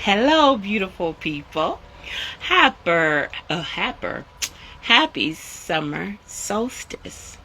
Hello, beautiful people. Happy summer solstice.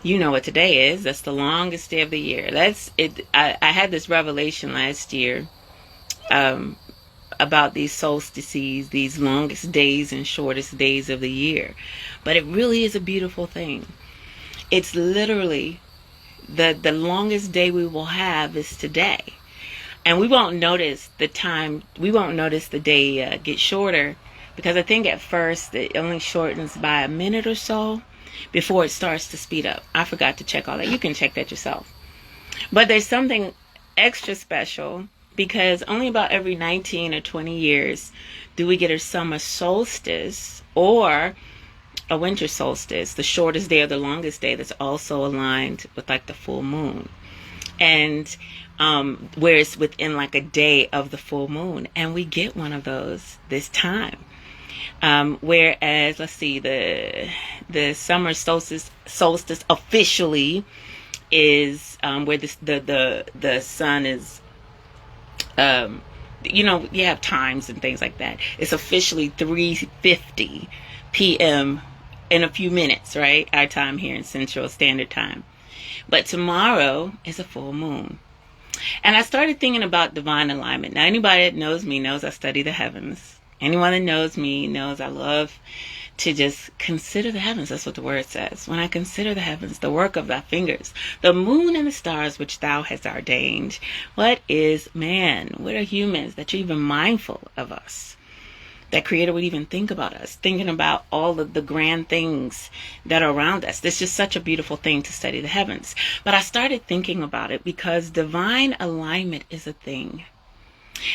You know what today is. That's the longest day of the year. That's it. I had this revelation last year um, about these solstices, these longest days and shortest days of the year. But it really is a beautiful thing. It's literally the longest day we will have is today. And we won't notice the time, we won't notice the day get shorter, because I think at first it only shortens by a minute or so before it starts to speed up. I forgot to check all that. You can check that yourself. But there's something extra special because only about every 19 or 20 years do we get a summer solstice or a winter solstice, the shortest day or the longest day that's also aligned with like the full moon. And where it's within like a day of the full moon, and we get one of those this time. Whereas, let's see, the summer solstice officially is where the sun is. You have times and things like that. It's officially 3:50 p.m. in a few minutes, right? Our time here in Central Standard Time. But tomorrow is a full moon. And I started thinking about divine alignment. Now, anybody that knows me knows I study the heavens. Anyone that knows me knows I love to just consider the heavens. That's what the word says. When I consider the heavens, the work of thy fingers, the moon and the stars which thou hast ordained. What is man? What are humans that you're even mindful of us? That Creator would even think about us, thinking about all of the grand things that are around us. This is just such a beautiful thing to study the heavens. But I started thinking about it because divine alignment is a thing.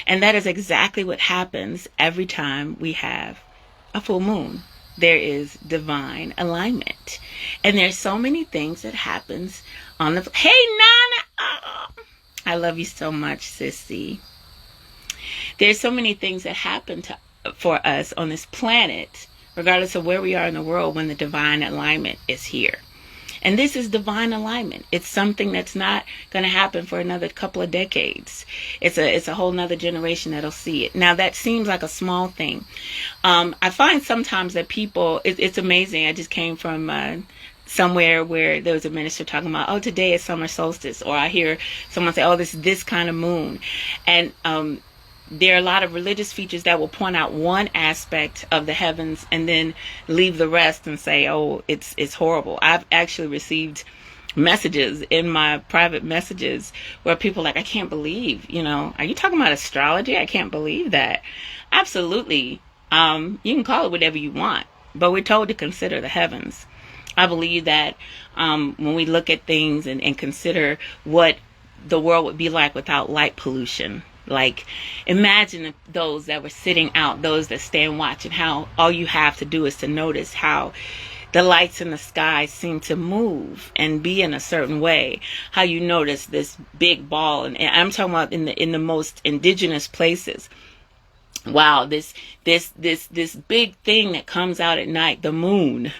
And that is exactly what happens every time we have a full moon. There is divine alignment. And there's so many things that happens on the... Hey, Nana! Oh, I love you so much, sissy. There's so many things that happen for us on this planet, regardless of where we are in the world, when the divine alignment is here. And this is divine alignment. It's something that's not going to happen for another couple of decades. It's a whole nother generation that'll see it. Now, that seems like a small thing. I find sometimes that people, it's amazing. I just came from somewhere where there was a minister talking about, oh, today is summer solstice. Or I hear someone say, oh, this kind of moon. And there are a lot of religious features that will point out one aspect of the heavens and then leave the rest and say, oh, it's horrible. I've actually received messages in my private messages where people are like, I can't believe, are you talking about astrology? I can't believe that. Absolutely. You can call it whatever you want, but we're told to consider the heavens. I believe that when we look at things and consider what the world would be like without light pollution. Like, imagine those that were sitting out, those that stand watch, and how all you have to do is to notice how the lights in the sky seem to move and be in a certain way. How you notice this big ball, and I'm talking about in the most indigenous places. Wow, this big thing that comes out at night, the moon.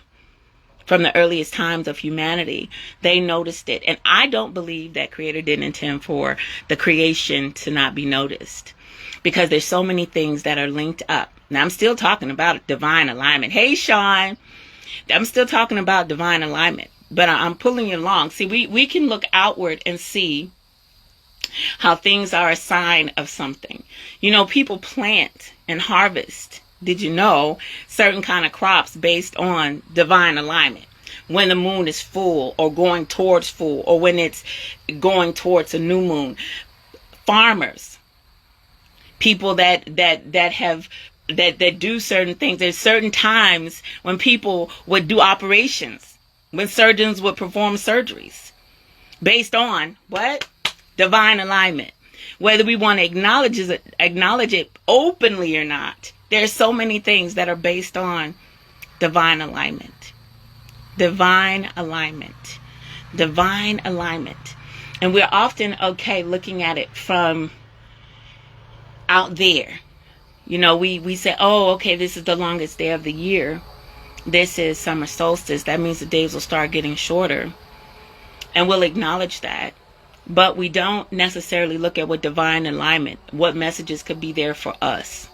From the earliest times of humanity, they noticed it. And I don't believe that Creator didn't intend for the creation to not be noticed, because there's so many things that are linked up. Now, I'm still talking about divine alignment. Hey, Sean, I'm still talking about divine alignment, but I'm pulling you along. See, we can look outward and see how things are a sign of something. People plant and harvest. Did you know certain kind of crops based on divine alignment? When the moon is full or going towards full, or when it's going towards a new moon. Farmers, people that do certain things. There's certain times when people would do operations, when surgeons would perform surgeries based on what? Divine alignment. Whether we want to acknowledge it openly or not. There's so many things that are based on divine alignment. Divine alignment. Divine alignment. And we're often okay looking at it from out there. We say, oh, okay, this is the longest day of the year. This is summer solstice. That means the days will start getting shorter. And we'll acknowledge that. but we don't necessarily look at what divine alignment, what messages could be there for us.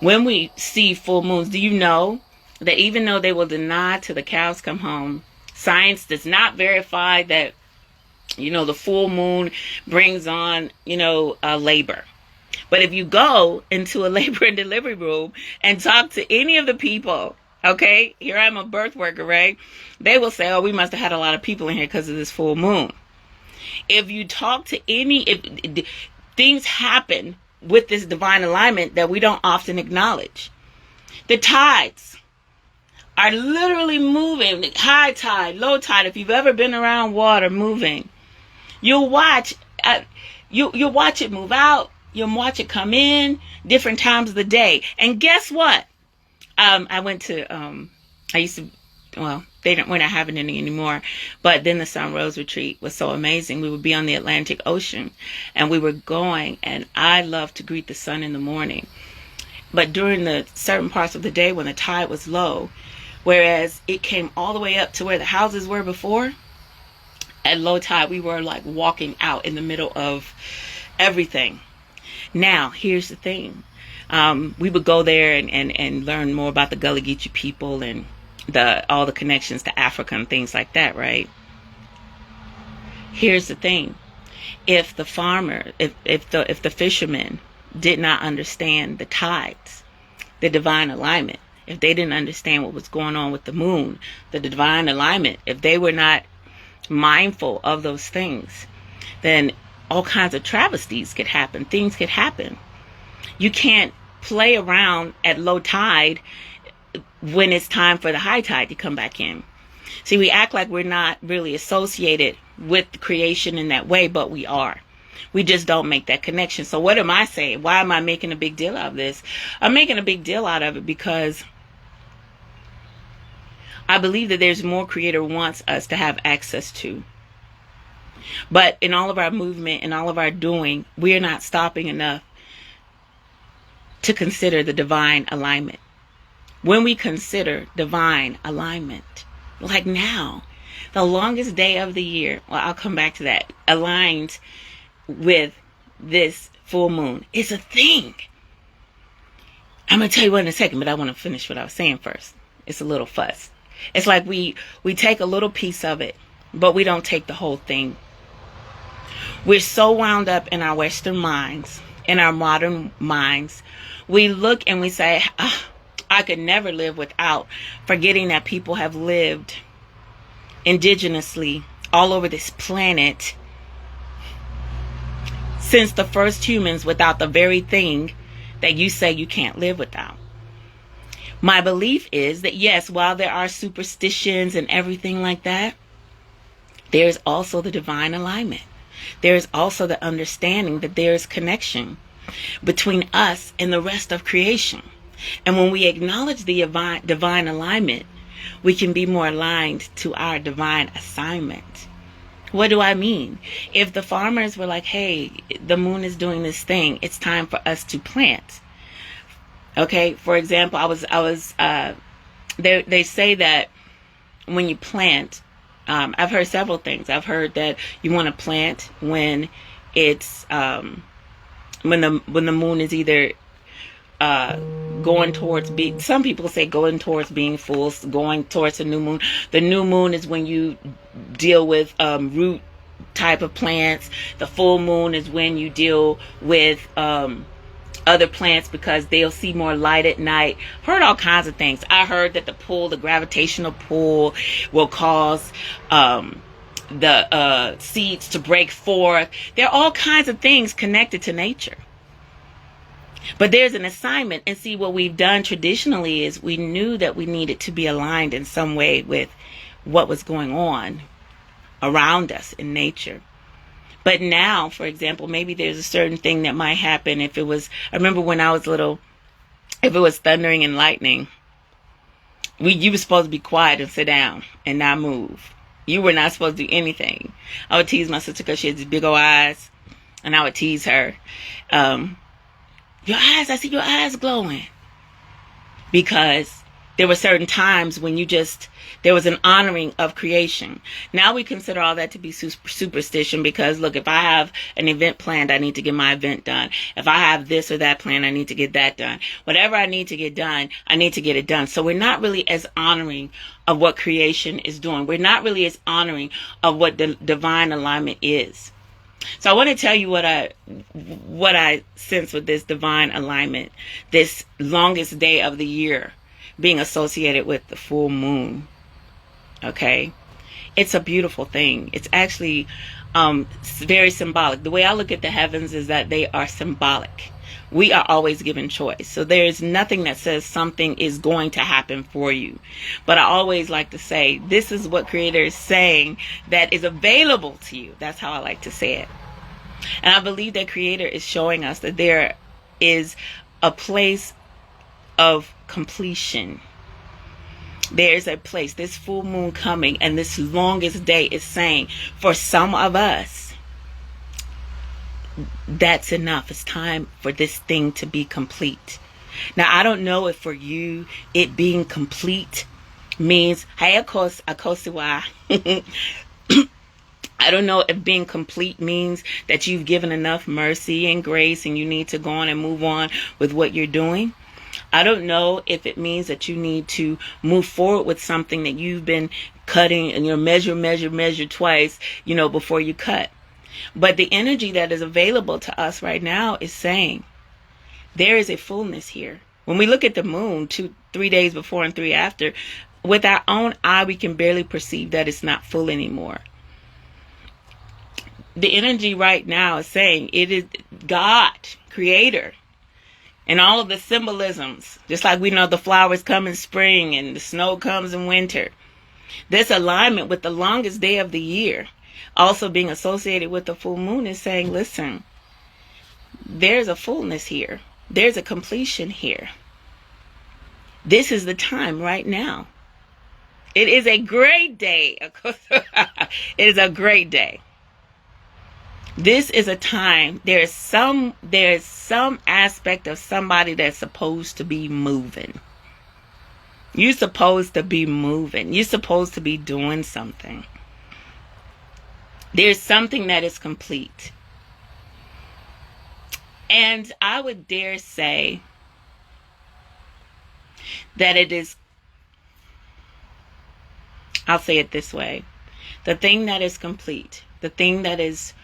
When we see full moons, do you know that even though they will deny till the cows come home, science does not verify that, the full moon brings on, labor. But if you go into a labor and delivery room and talk to any of the people, okay, here I'm a birth worker, right? They will say, oh, we must have had a lot of people in here because of this full moon. If you talk to if things happen with this divine alignment that we don't often acknowledge. The tides are literally moving, high tide, low tide. If you've ever been around water moving, you'll watch you'll watch it move out, you'll watch it come in different times of the day. And guess what? I went to I used to, well, we're not having any anymore, but then the Sun Rose Retreat was so amazing. We would be on the Atlantic Ocean and we were going, and I love to greet the sun in the morning. But during the certain parts of the day when the tide was low, whereas it came all the way up to where the houses were before, at low tide we were like walking out in the middle of everything. Now, here's the thing. We would go there and learn more about the Gullah Geechee people and all the connections to Africa and things like that, right? Here's the thing. If the farmer, if the fishermen did not understand the tides, the divine alignment, if they didn't understand what was going on with the moon, the divine alignment, if they were not mindful of those things, then all kinds of travesties could happen. Things could happen. You can't play around at low tide when it's time for the high tide to come back in. See, we act like we're not really associated with creation in that way, but we are. We just don't make that connection. So what am I saying? Why am I making a big deal out of this? I'm making a big deal out of it because I believe that there's more Creator wants us to have access to. But in all of our movement and all of our doing, we are not stopping enough to consider the divine alignment. When we consider divine alignment, like now, the longest day of the year, well, I'll come back to that, aligned with this full moon. It's a thing. I'm going to tell you what in a second, but I want to finish what I was saying first. It's a little fuss. It's like we take a little piece of it, but we don't take the whole thing. We're so wound up in our Western minds, in our modern minds. We look and we say, I could never live without, forgetting that people have lived indigenously all over this planet since the first humans without the very thing that you say you can't live without. My belief is that yes, while there are superstitions and everything like that, there's also the divine alignment. There's also the understanding that there's connection between us and the rest of creation. And when we acknowledge the divine alignment, we can be more aligned to our divine assignment. What do I mean? If the farmers were like, hey, the moon is doing this thing, it's time for us to plant. Okay, for example, they say that when you plant, I've heard several things. I've heard that you want to plant when it's when the moon is either going towards being, some people say going towards being full, going towards the new moon. The new moon is when you deal with root type of plants. The full moon is when you deal with other plants because they'll see more light at night. Heard all kinds of things. I heard that the gravitational pull will cause the seeds to break forth. There are all kinds of things connected to nature. But there's an assignment, and see, what we've done traditionally is we knew that we needed to be aligned in some way with what was going on around us in nature. But now, for example, maybe there's a certain thing that might happen if it was, I remember when I was little, if it was thundering and lightning, you were supposed to be quiet and sit down and not move. You were not supposed to do anything. I would tease my sister because she had these big old eyes, and I would tease her. Your eyes, I see your eyes glowing. Because There were certain times when there was an honoring of creation. Now we consider all that to be superstition because, look, if I have an event planned, I need to get my event done. If I have this or that planned, I need to get that done. Whatever I need to get done, I need to get it done. So we're not really as honoring of what creation is doing. We're not really as honoring of what the divine alignment is. So I want to tell you what I sense with this divine alignment, this longest day of the year being associated with the full moon. Okay, it's a beautiful thing. It's actually very symbolic. The way I look at the heavens is that they are symbolic. We are always given choice. So there's nothing that says something is going to happen for you. But I always like to say, this is what Creator is saying that is available to you. That's how I like to say it. And I believe that Creator is showing us that there is a place of completion. There's a place, this full moon coming, and this longest day is saying, for some of us, that's enough. It's time for this thing to be complete. Now, I don't know if for you, it being complete means, hey, of course, why. I don't know if being complete means that you've given enough mercy and grace and you need to go on and move on with what you're doing. I don't know if it means that you need to move forward with something that you've been cutting and measure twice, before you cut. But the energy that is available to us right now is saying there is a fullness here. When we look at the moon 3 days before and 3 after, with our own eye, we can barely perceive that it's not full anymore. The energy right now is saying it is God, Creator, and all of the symbolisms, just like we know the flowers come in spring and the snow comes in winter. This alignment with the longest day of the year, also being associated with the full moon, is saying, listen, there's a fullness here. There's a completion here. This is the time right now. It is a great day. It is a great day. This is a time, there's some aspect of somebody that's supposed to be moving. You're supposed to be moving. You're supposed to be doing something. There's something that is complete. And I would dare say that it is, I'll say it this way, the thing that is complete, the thing that is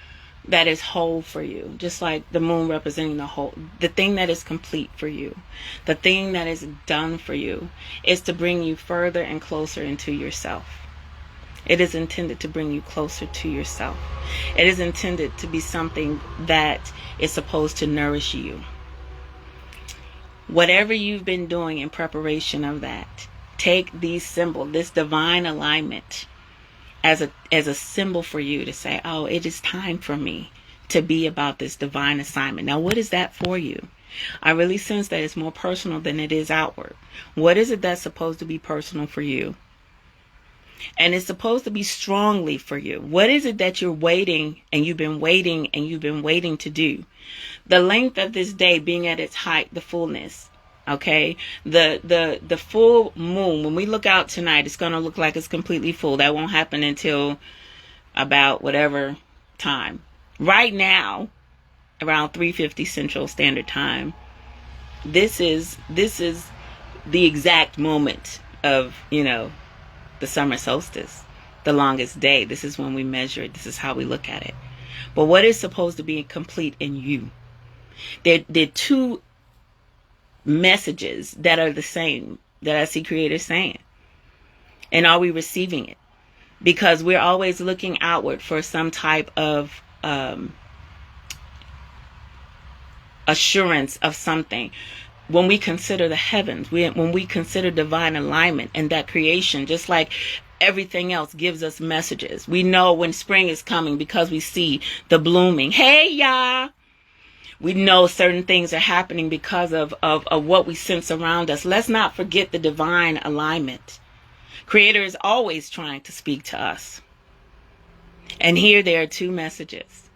whole for you, just like the moon representing the whole, the thing that is complete for you, the thing that is done for you, is to bring you further and closer into yourself. It is intended to bring you closer to yourself. It is intended to be something that is supposed to nourish you. Whatever you've been doing in preparation of that, take these symbols, this divine alignment, as a symbol for you to say, oh, it is time for me to be about this divine assignment. Now, what is that for you? I really sense that it's more personal than it is outward. What is it that's supposed to be personal for you? And it's supposed to be strongly for you. What is it that you're waiting and you've been waiting to do? The length of this day being at its height, the fullness. Okay, the full moon, when we look out tonight, it's going to look like it's completely full. That won't happen until about whatever time. Right now, around 3:50 Central Standard Time, this is the exact moment of, the summer solstice, the longest day. This is when we measure it. This is how we look at it. But what is supposed to be complete in you? There are two messages that are the same that I see Creator saying. And are we receiving it? Because we're always looking outward for some type of assurance of something. When we consider the heavens, when we consider divine alignment and that creation, just like everything else gives us messages. We know when spring is coming because we see the blooming. Hey, y'all. We know certain things are happening because of what we sense around us. Let's not forget the divine alignment. Creator is always trying to speak to us. And here there are two messages.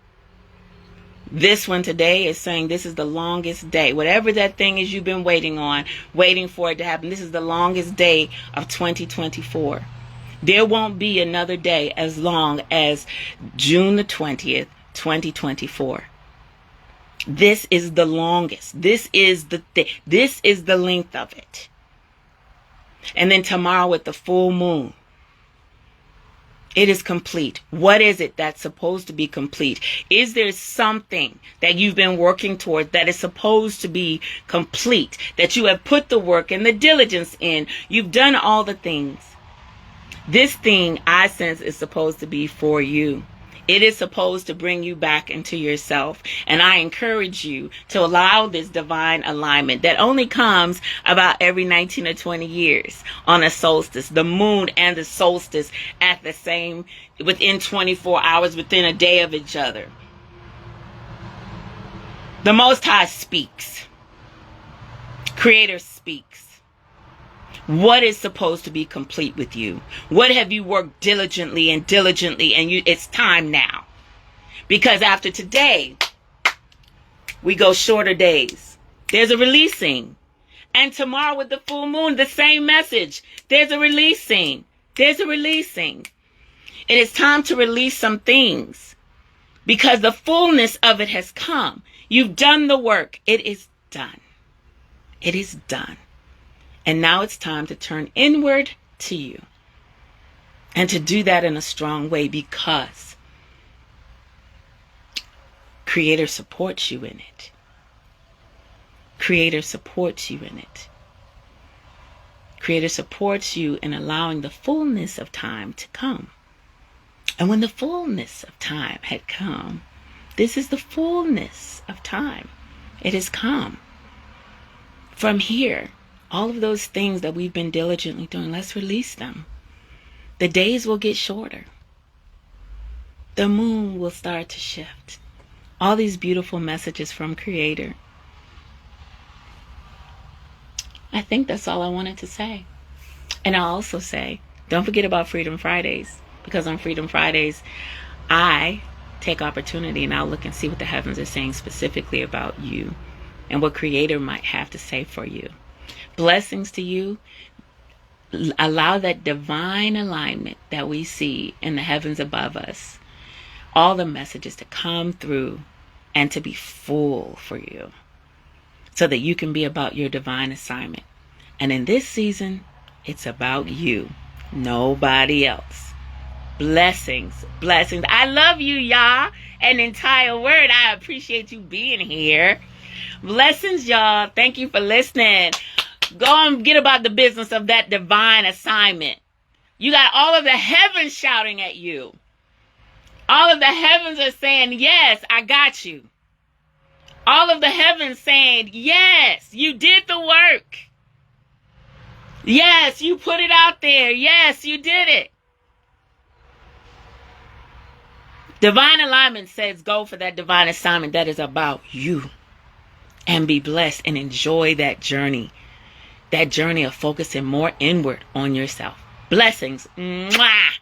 This one today is saying this is the longest day. Whatever that thing is you've been waiting on, waiting for it to happen, this is the longest day of 2024. There won't be another day as long as June the 20th, 2024. This is the longest. This is the length of it. And then tomorrow with the full moon, it is complete. What is it that's supposed to be complete? Is there something that you've been working toward that is supposed to be complete? That you have put the work and the diligence in. You've done all the things. This thing, I sense, is supposed to be for you. It is supposed to bring you back into yourself. And I encourage you to allow this divine alignment that only comes about every 19 or 20 years on a solstice. The moon and the solstice at the same, within 24 hours, within a day of each other. The Most High speaks. Creator speaks. What is supposed to be complete with you? What have you worked diligently and it's time now? Because after today, we go shorter days. There's a releasing. And tomorrow with the full moon, the same message. There's a releasing. There's a releasing. It is time to release some things because the fullness of it has come. You've done the work. It is done. It is done. And now it's time to turn inward to you. And to do that in a strong way because Creator supports you in it. Creator supports you in it. Creator supports you in allowing the fullness of time to come. And when the fullness of time had come, this is the fullness of time. It has come. From here, all of those things that we've been diligently doing, let's release them. The days will get shorter. The moon will start to shift. All these beautiful messages from Creator. I think that's all I wanted to say. And I'll also say, don't forget about Freedom Fridays. Because on Freedom Fridays, I take opportunity and I'll look and see what the heavens are saying specifically about you. And what Creator might have to say for you. Blessings to you. Allow that divine alignment that we see in the heavens above us. All the messages to come through and to be full for you. So that you can be about your divine assignment. And in this season, it's about you. Nobody else. Blessings. Blessings. I love you, y'all. An entire word. I appreciate you being here. Blessings, y'all. Thank you for listening. Go and get about the business of that divine assignment. You got all of the heavens shouting at you. All of the heavens are saying, yes, I got you. All of the heavens saying, yes, you did the work. Yes, you put it out there. Yes, you did it. Divine alignment says go for that divine assignment that is about you. And be blessed and enjoy that journey. That journey of focusing more inward on yourself. Blessings. Mwah.